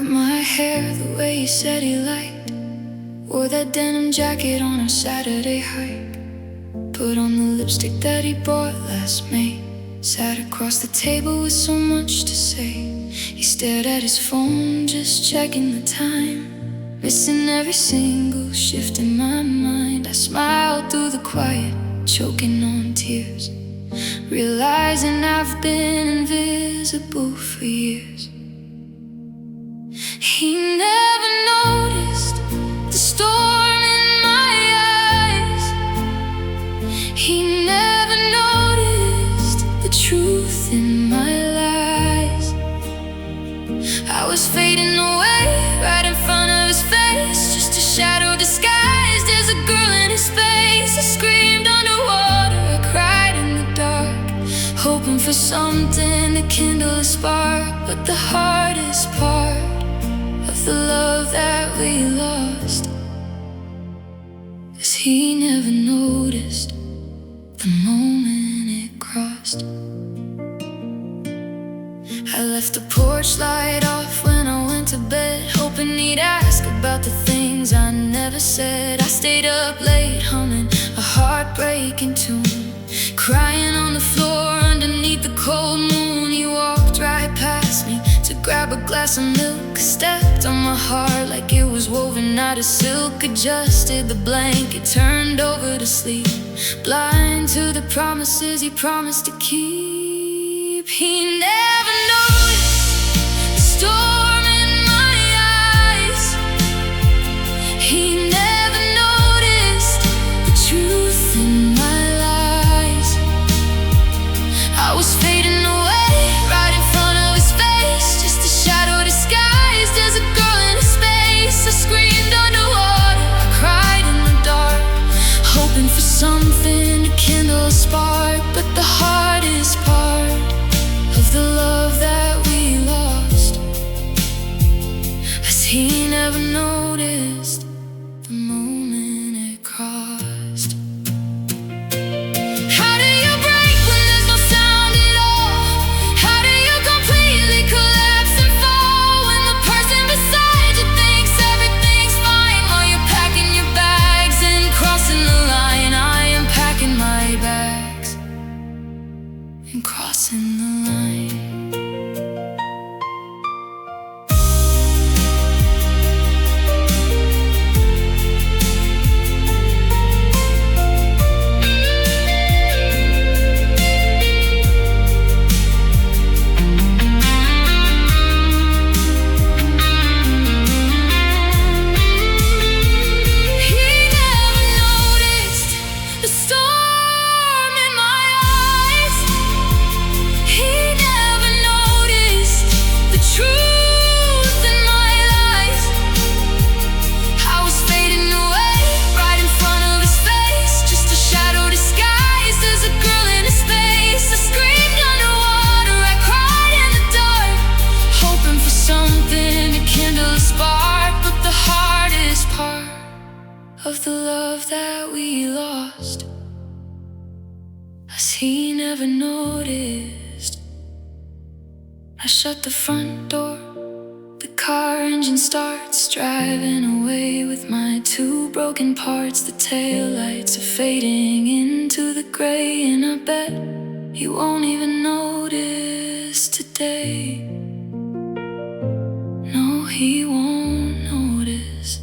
my hair the way he said he liked. Wore that denim jacket on our Saturday hike. Put on the lipstick that he bought last May. Sat across the table with so much to say. He stared at his phone, just checking the time. Missing every single shift in my mind. I smiled through the quiet, choking on tears, realizing I've been invisible for years. He never noticed the storm in my eyes. He never noticed the truth in my lies. I was fading away right in front of his face, just a shadow disguised as a girl in his face. I screamed underwater, I cried in the dark, hoping for something to kindle a spark. But the hardest part of the love that we lost is he never noticed the moment it crossed. I left the porch light off when I went to bed, hoping he'd ask about the things I never said. I stayed up late humming a heartbreaking tune, crying on the floor underneath the cold moon. He walked right past me to grab a glass of milk, stepped on my heart like it was woven out of silk, adjusted the blanket, turned over to sleep, blind to the promises he promised to keep. He never noticed the storm in my eyes. He never noticed the truth in my lies. I was fading away right in front of his face, just a shadow disguised as a girl in his space. I screamed underwater, I cried in the dark, hoping for something to kindle a spark. But the hardest part of the love that we lost is he never noticed the moment it crossed. How do you break when there's no sound at all? How do you completely collapse and fall when the person beside you thinks everything's fine while you're packing your bags and crossing the line? I am packing my bags and crossing the line. Of the love that we lost, as he never noticed. I shut the front door, the car engine starts, driving away with my two broken parts. The taillights are fading into the gray, and I bet he won't even notice today. No, he won't notice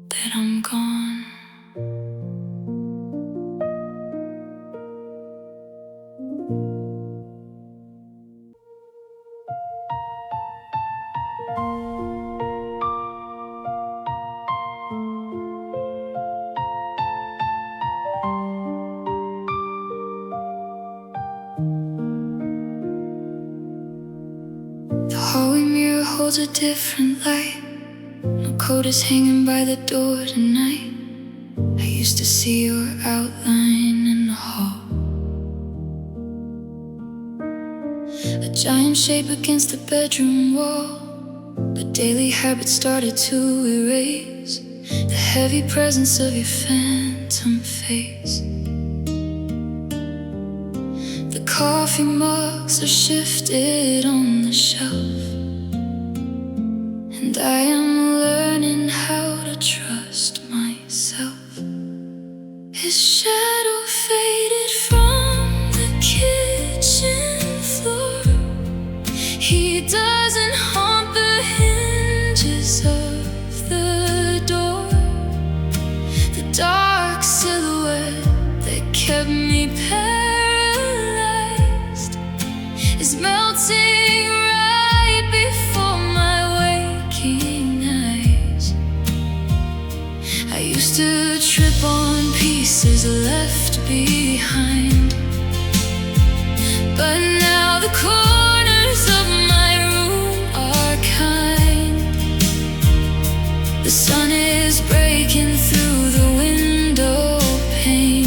that I'm gone. The hallway mirror holds a different light. No coat is hanging by the door tonight. I used to see your outline in the hall, a giant shape against the bedroom wall. But daily habits started to erase the heavy presence of your phantom face. The coffee mugs are shifted on the shelf, left behind. But now the corners of my room are kind. The sun is breaking through the window pane.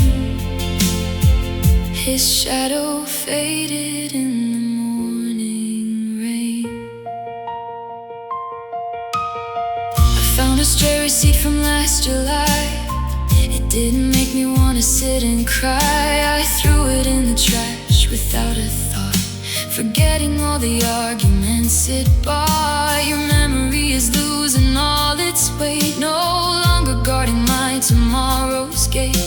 His shadow faded in the morning rain. I found a stray receipt from last July. It didn't make me wanna sit and cry. I threw it in the trash without a thought, forgetting all the arguments it bought. Your memory is losing all its weight, no longer guarding my tomorrow's gate.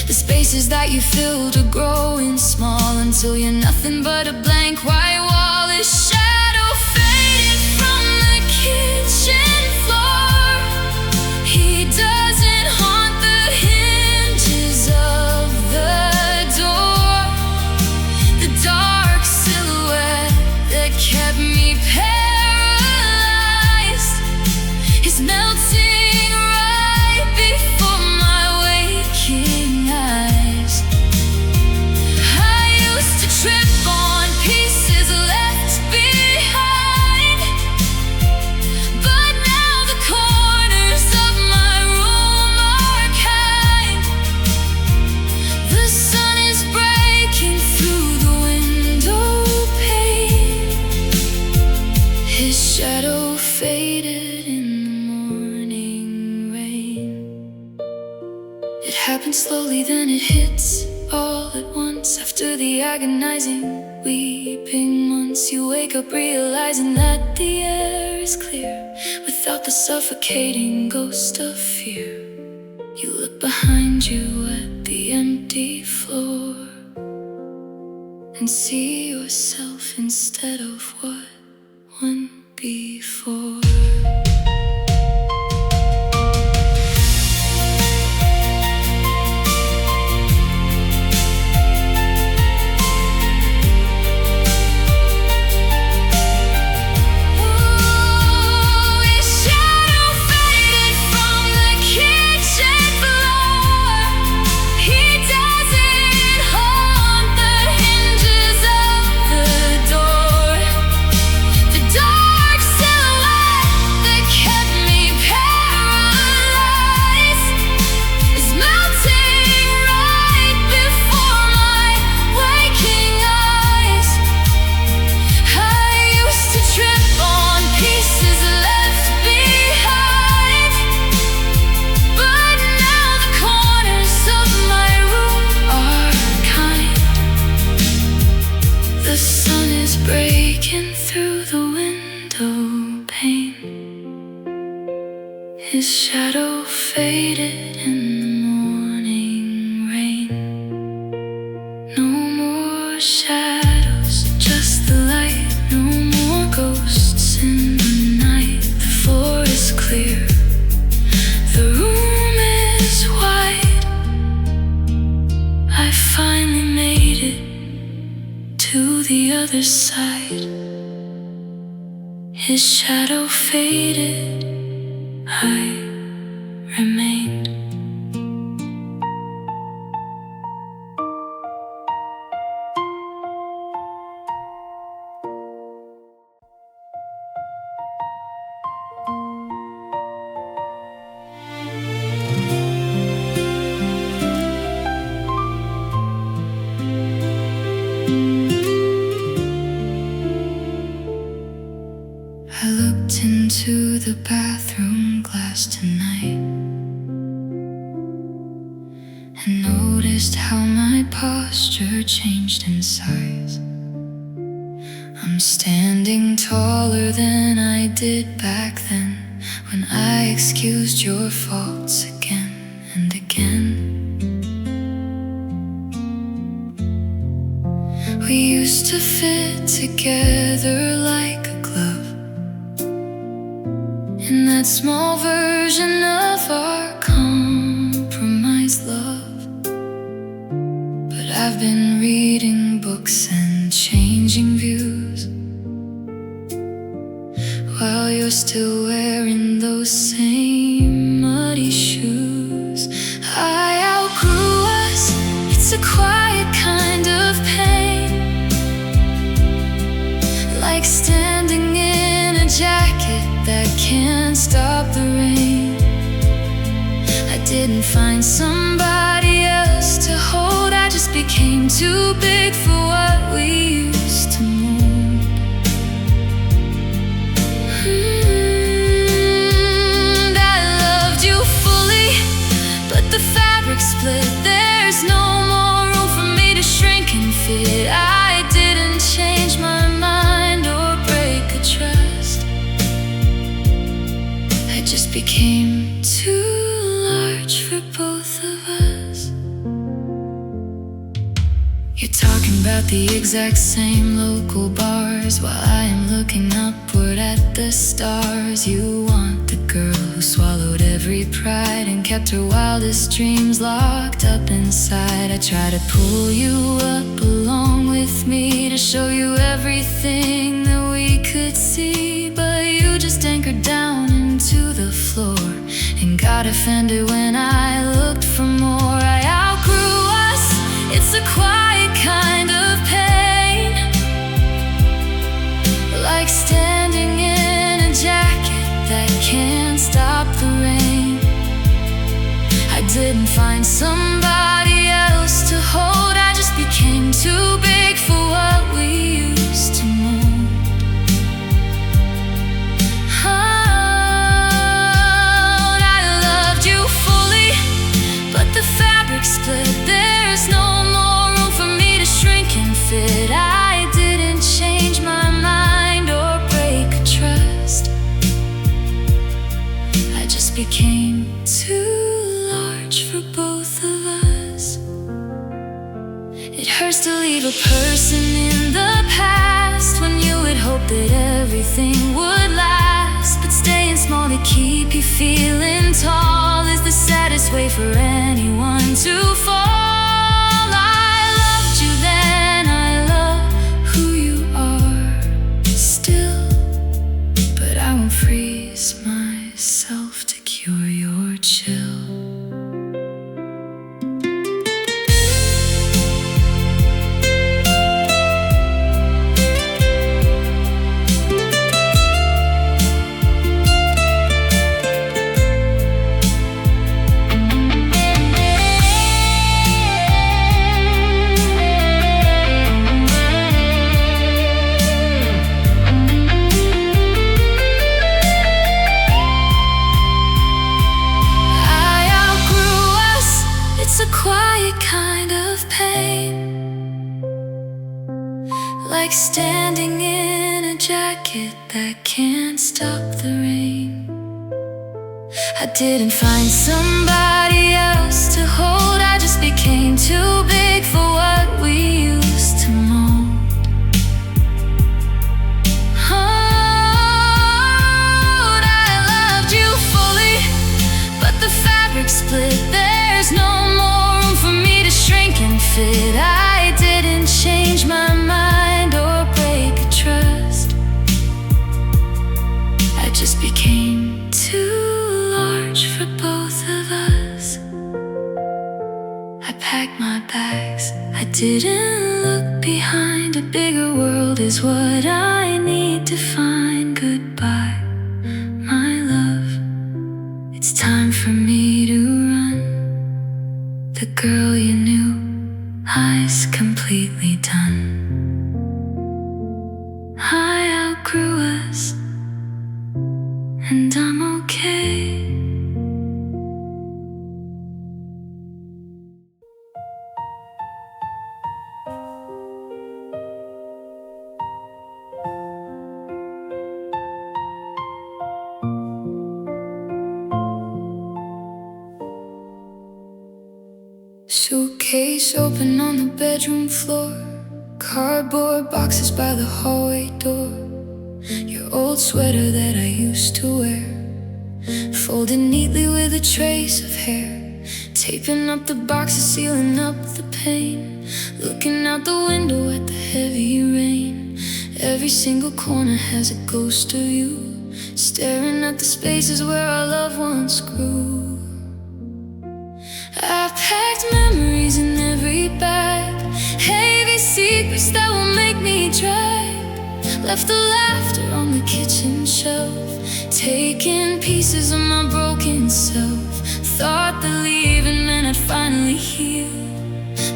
The spaces that you filled are growing small until you're nothing but a blank white wall. His shadow faded from the kitchen floor. He doesn't haunt the hinges of the door. The dark silhouette that kept me paralyzed is melting right before my waking eyes. I used to trip on pieces left behind, but now the corners of my room are kind. The sun is breaking through the window pane. His shadow faded in the morning rain. It happens slowly, then it hits all at once. After the agonizing, weeping months, you wake up realizing that the air is clear, without the suffocating ghost of fear. You look behind you at the empty floor and see yourself instead of what went before. The sun is breaking through the window pane. His shadow faded in the morning rain. No more shadows, just the light. No more ghosts in the night. The floor is clear, the room is wide. I finally made it to the other side. His shadow faded, I remained. I looked into the bathroom glass tonight and noticed how my posture changed in size. I'm standing taller than I did back then, when I excused your faults again and again. We used to fit together like a glove in that small version of our compromised love. But I've been reading books and changing views, while you're still wearing those same muddy shoes. I outgrew us, that can't stop the rain. I didn't find somebody else to hold. I just became too big for what we used to mold. I loved you fully, but the fabric split. There's no more room for me to shrink and fit. I didn't change my mind or break a trust. I just became too large for both of us. You're talking about the exact same local bars while I am looking upward at the stars. You want the girl who swallowed every pride and kept her wildest dreams locked up inside. I try to pull you up along with me to show you everything that we could see, but you just anchored down into the floor and got offended when I looked for more. I outgrew us, it's a quiet kind of pain, like standing in a jacket that can't stop the rain. I didn't find somebody else to hold. I just became too big for what we used to mold. I loved you fully, but the fabric split. There's no more room for me to shrink and fit. I didn't change my mind or break a trust. I just became too large for both of us. It hurts to leave a person in the past when you had hoped that everything would last, but staying small to keep you feeling tall is the saddest way for anyone to fall. I loved you then, I love who you are still, but I won't freeze myself to cure your chill. Quiet kind of pain, like standing in a jacket that can't stop the rain. I didn't find somebody else to hold. I just became too big for what we used to mold. I loved you fully, but the fabric split. There's no more for me to shrink and fit. I didn't change my mind or break a trust. I just became too large for both of us. I packed my bags, I didn't look behind. A bigger world is what I need to find. Goodbye, my love, it's time for me to run. The girl you knew, I's completely done. I outgrew us, and I'm okay. Suitcase open on the bedroom floor, cardboard boxes by the hallway door. Your old sweater that I used to wear, folded neatly with a trace of hair. Taping up the boxes, sealing up the pain. Looking out the window at the heavy rain. Every single corner has a ghost of you, staring at the spaces where our love once grew. I packed memories in every bag, heavy secrets that will make me drag. Left the laughter on the kitchen shelf, taking pieces of my broken self. Thought that leaving meant I'd finally heal,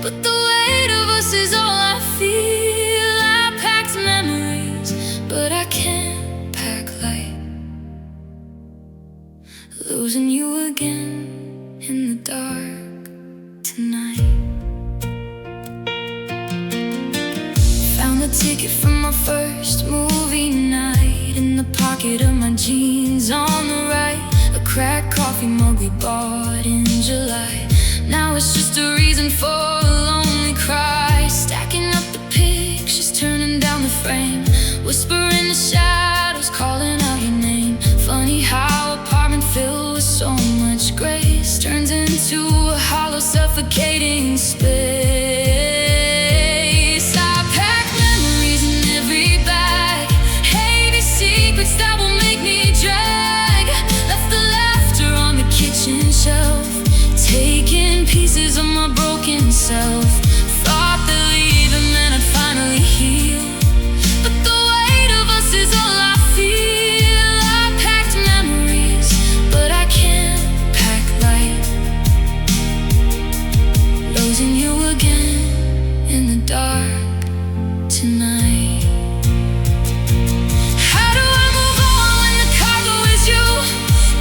but the weight of us is all I feel. I packed memories, but I can't pack light. Losing you again in the dark tonight. Found the ticket from my first movie night in the pocket of my jeans on the right. A cracked coffee mug we bought in July. Now it's just a reason for a lonely cry. Stacking up the pictures, turning down the frame, whispering the shadows, calling out your name. Funny how apartment filled with so much grace turns into a hollow, suffocating space. I pack memories in every bag, heavy secrets that will make me drag. Left the laughter on the kitchen shelf, taking pieces of my broken self. Thought that leaving meant I'd finally heal, but the weight of us is all I feel. I packed memories, but I can't pack light. Losing you again in the dark tonight. How do I move on when the cargo is you,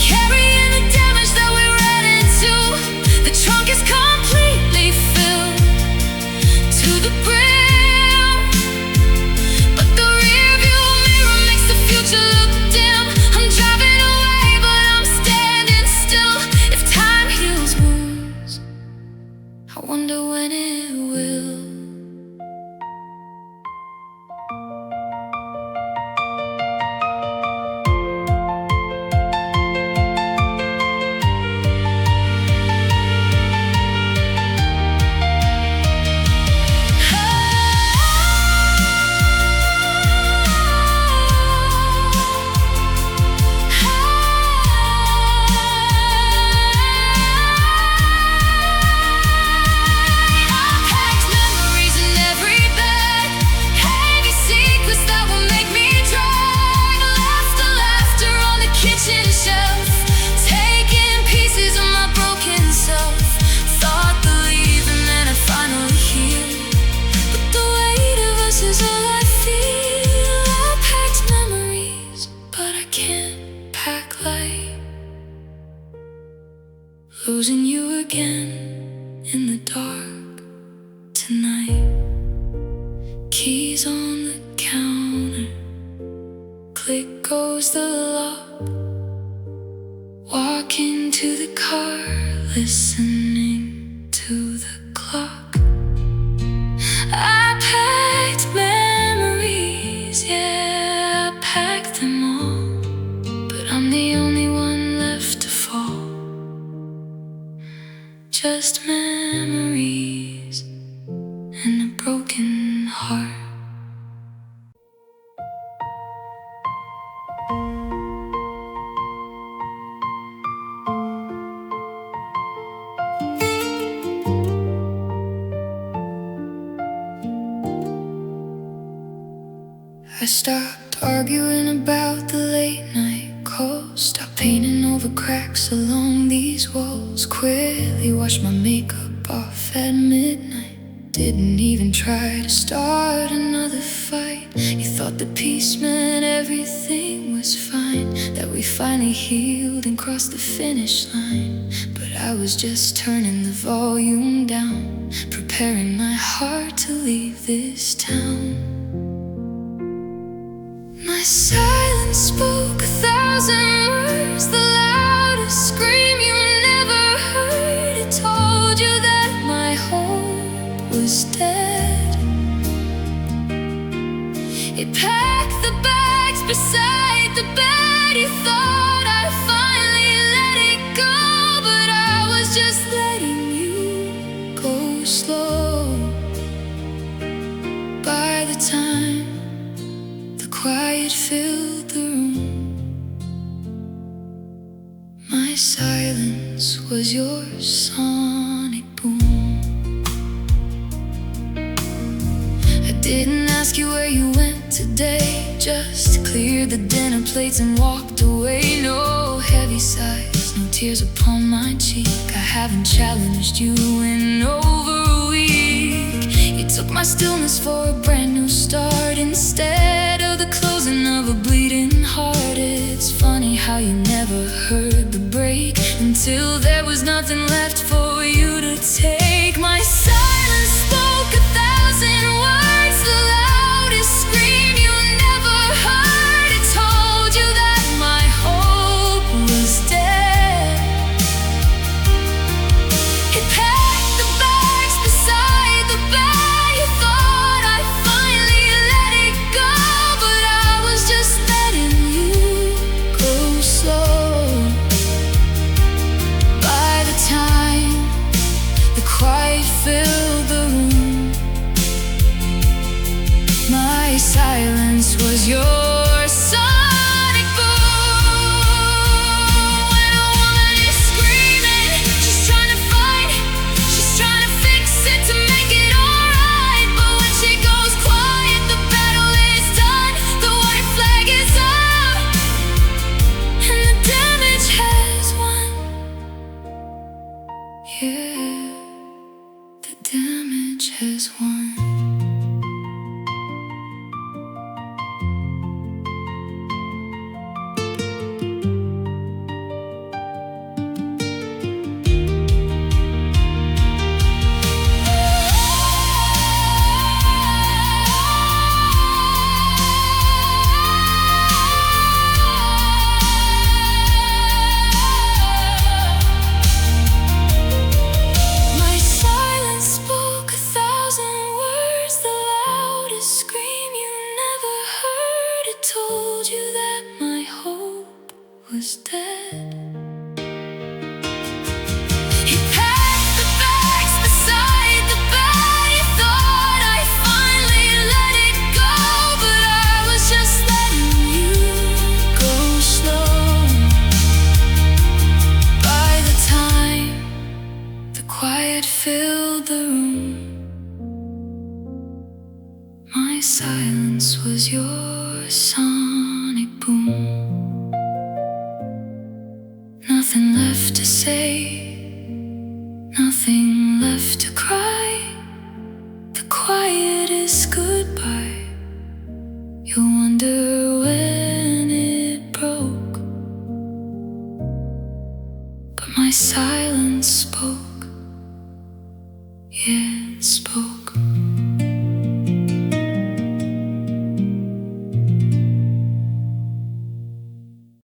carrying the damage that we ran into? The trunk is completely filled to the brim, but the rearview mirror makes the future look dim. I'm driving away, but I'm standing still. If time heals wounds, I wonder when it will. Losing you again in the dark tonight. Keys on the counter, click goes the lock. Walking to the car, listening to the clock. I packed memories, yeah, I packed them all, but I'm the only one left to fall. Just memories and a broken heart. I stopped arguing about the late night calls, stopped painting over cracks along these walls, quickly washed my makeup off at midnight, didn't even try to start another fight. You thought that peace meant everything was fine, that we finally healed and crossed the finish line, but I was just turning the volume down, preparing my heart to leave this town. My silence spoke 1,000 words, the loudest scream you never heard. It told you that my hope was dead. It packed the bags beside the bed. You thought I'd finally let it go, but I was just letting you go slow. By the time quiet filled the room, my silence was your sonic boom. I didn't ask you where you went today, just cleared the dinner plates and walked away. voice eyes, no tears upon my cheek. I haven't challenged you in over a week. You took my stillness for a brand new start instead of the closing of a bleeding heart. It's funny how you never heard the break until there was nothing left for you to take. My silence spoke 1,000 words, the loudest scream you never heard. It told you that my hope was dead. It packed the bags beside the bed. You thought I finally let it go, but I was just letting you go slow. By the time the quiet filled the room, my silence was your sonic boom. When a woman is screaming, she's trying to fight, she's trying to fix it to make it alright. But when she goes quiet, the battle is done, the white flag is up, and the damage has won. Yeah, the damage has won. My silence spoke 1,000 words, the loudest scream you never heard. It told you that my hope was dead. You packed the bags beside the bed. You thought I finally let it go, but I was just letting you go slow. By the time the quiet filled the room, my silence was your sonic boom. Nothing left to say, nothing left to cry. The quiet is goodbye. You'll wonder when it broke, but my silence